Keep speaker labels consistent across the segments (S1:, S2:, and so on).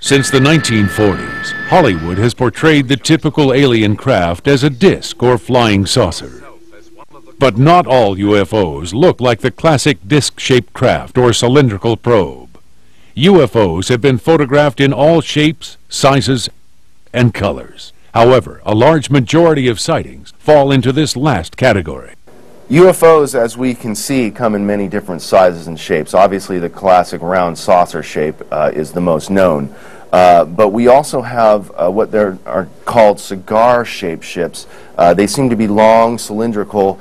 S1: Since the 1940s, Hollywood has portrayed the typical alien craft as a disc or flying saucer. But not all UFOs look like the classic disc-shaped craft or cylindrical probe. UFOs have been photographed in all shapes, sizes, and colors. However, a large majority of sightings fall into this last category.
S2: UFOs, as we can see, come in many different sizes and shapes. Obviously, the classic round saucer shape is the most known. But we also have what are called cigar-shaped ships. They seem to be long, cylindrical.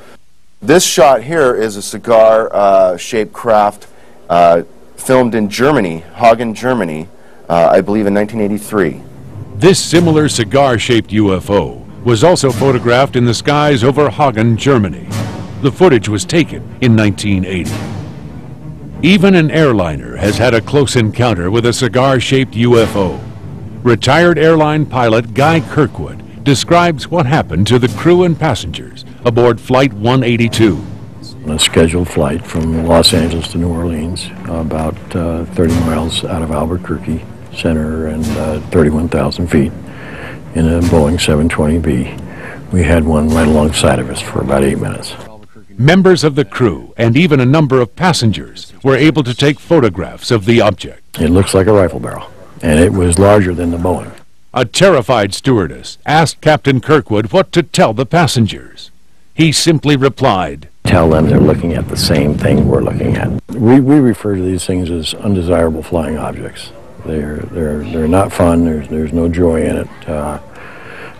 S2: This shot here is a cigar-shaped craft filmed in Germany, Hagen, Germany, I believe in 1983.
S1: This similar cigar-shaped UFO was also photographed in the skies over Hagen, Germany. The footage was taken in 1980. Even an airliner has had a close encounter with a cigar-shaped UFO. Retired airline pilot Guy Kirkwood describes what happened to the crew and passengers aboard Flight 182.
S3: A scheduled flight from Los Angeles to New Orleans, about 30 miles out of Albuquerque Center and 31,000 feet in a Boeing 720B. We had one right alongside of us for about 8 minutes.
S1: Members of the crew and even a number of passengers were able to take photographs of the object.
S3: It looks like a rifle barrel, and it was larger than the Boeing.
S1: A terrified stewardess asked Captain Kirkwood what to tell the passengers. He simply replied,
S3: "Tell them they're looking at the same thing we're looking at." We refer to these things as undesirable flying objects. They're not fun. There's no joy in it.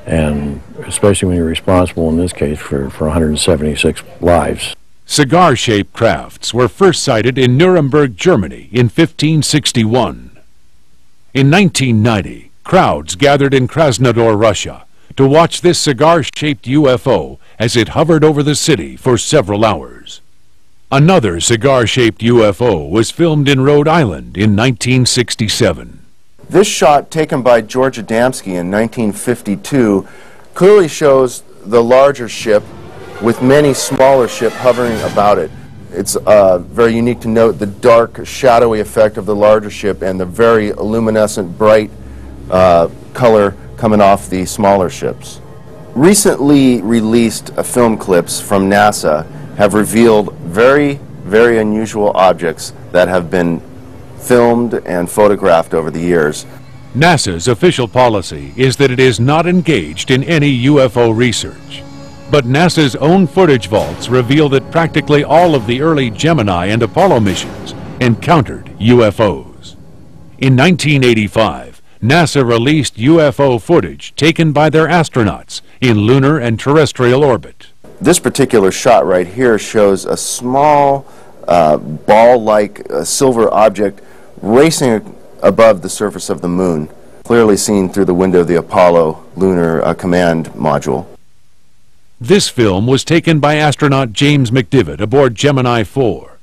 S3: And especially when you're responsible, in this case, for 176 lives.
S1: Cigar-shaped crafts were first sighted in Nuremberg, Germany in 1561. In 1990, crowds gathered in Krasnodar, Russia, to watch this cigar-shaped UFO as it hovered over the city for several hours. Another cigar-shaped UFO was filmed in Rhode Island in 1967.
S2: This shot, taken by George Adamski in 1952, clearly shows the larger ship with many smaller ships hovering about it. It's very unique to note the dark, shadowy effect of the larger ship and the very luminescent, bright color coming off the smaller ships. Recently released film clips from NASA have revealed very, very unusual objects that have been filmed and photographed over the years.
S1: NASA's official policy is that it is not engaged in any UFO research. But NASA's own footage vaults reveal that practically all of the early Gemini and Apollo missions encountered UFOs. In 1985, NASA released UFO footage taken by their astronauts in lunar and terrestrial orbit.
S2: This particular shot right here shows a small ball-like silver object racing above the surface of the moon, clearly seen through the window of the Apollo lunar command module.
S1: This film was taken by astronaut James McDivitt aboard Gemini 4.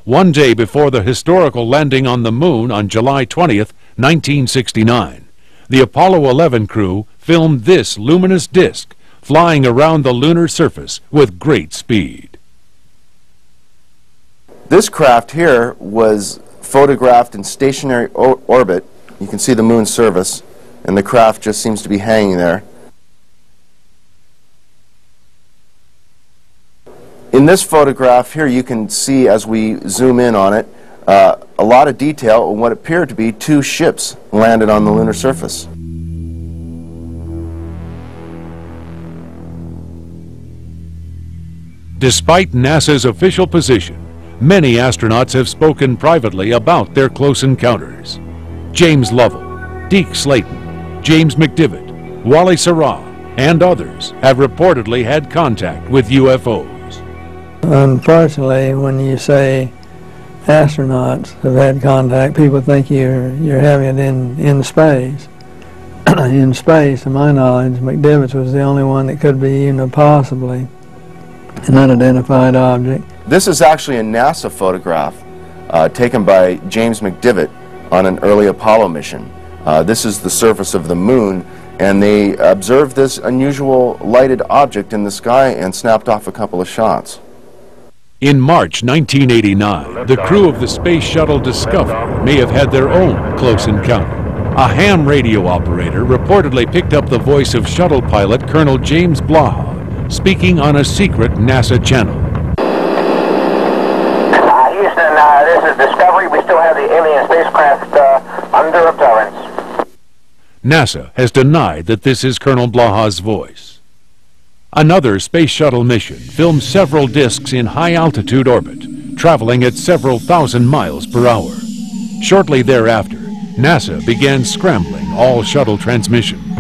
S1: One day before the historical landing on the moon on July 20th, 1969, the Apollo 11 crew filmed this luminous disk flying around the lunar surface with great speed.
S2: This craft here was photographed in stationary orbit. You can see the moon's surface, and the craft just seems to be hanging there. In this photograph here, you can see, as we zoom in on it, a lot of detail on what appeared to be two ships landed on the lunar surface.
S1: Despite NASA's official position, many astronauts have spoken privately about their close encounters. James Lovell, Deke Slayton, James McDivitt, Wally Schirra, and others have reportedly had contact with UFOs.
S4: Unfortunately, when you say astronauts have had contact, people think you're having it in space. In space, to my knowledge, McDivitt was the only one that could be even possibly an unidentified object.
S2: This is actually a NASA photograph taken by James McDivitt on an early Apollo mission. This is the surface of the moon, and they observed this unusual lighted object in the sky and snapped off a couple of shots.
S1: In March 1989, the crew of the Space Shuttle Discovery may have had their own close encounter. A ham radio operator reportedly picked up the voice of shuttle pilot Colonel James Blaha speaking on a secret NASA channel.
S5: Houston, this is Discovery. We still have the alien spacecraft under observance.
S1: NASA has denied that this is Colonel Blaha's voice. Another space shuttle mission filmed several disks in high-altitude orbit, traveling at several thousand miles per hour. Shortly thereafter, NASA began scrambling all shuttle transmissions.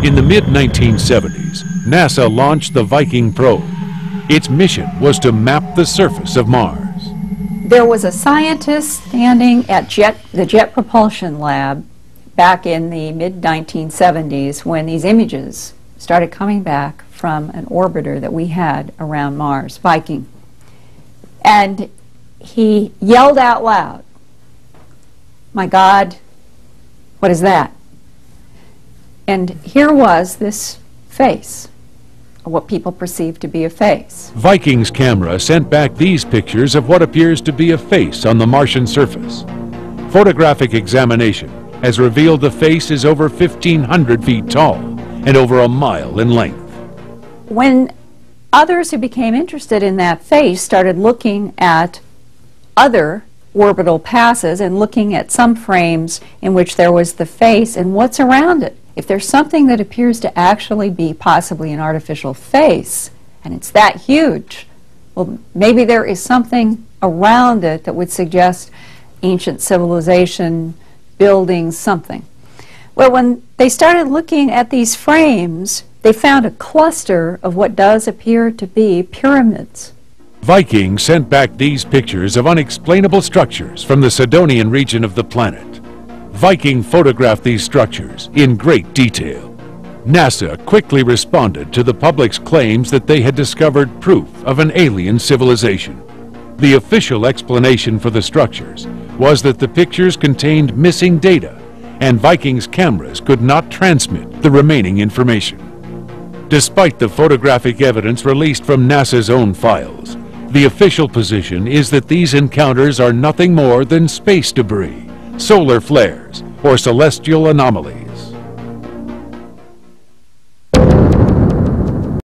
S1: In the mid-1970s, NASA launched the Viking probe. Its mission was to map the surface of Mars.
S6: There was a scientist standing at the Jet Propulsion Lab back in the mid-1970s when these images started coming back from an orbiter that we had around Mars, Viking. And he yelled out loud, "My God, what is that?" And here was this face, or what people perceived to be a face.
S1: Viking's camera sent back these pictures of what appears to be a face on the Martian surface. Photographic examination has revealed the face is over 1,500 feet tall and over a mile in length.
S6: When others who became interested in that face started looking at other orbital passes and looking at some frames in which there was the face and what's around it, if there's something that appears to actually be possibly an artificial face, and it's that huge, well, maybe there is something around it that would suggest ancient civilization, buildings, something. Well, when they started looking at these frames, they found a cluster of what does appear to be pyramids.
S1: Viking sent back these pictures of unexplainable structures from the Sidonian region of the planet. Viking photographed these structures in great detail. NASA quickly responded to the public's claims that they had discovered proof of an alien civilization. The official explanation for the structures was that the pictures contained missing data and Viking's cameras could not transmit the remaining information. Despite the photographic evidence released from NASA's own files, the official position is that these encounters are nothing more than space debris, solar flares, or celestial anomalies.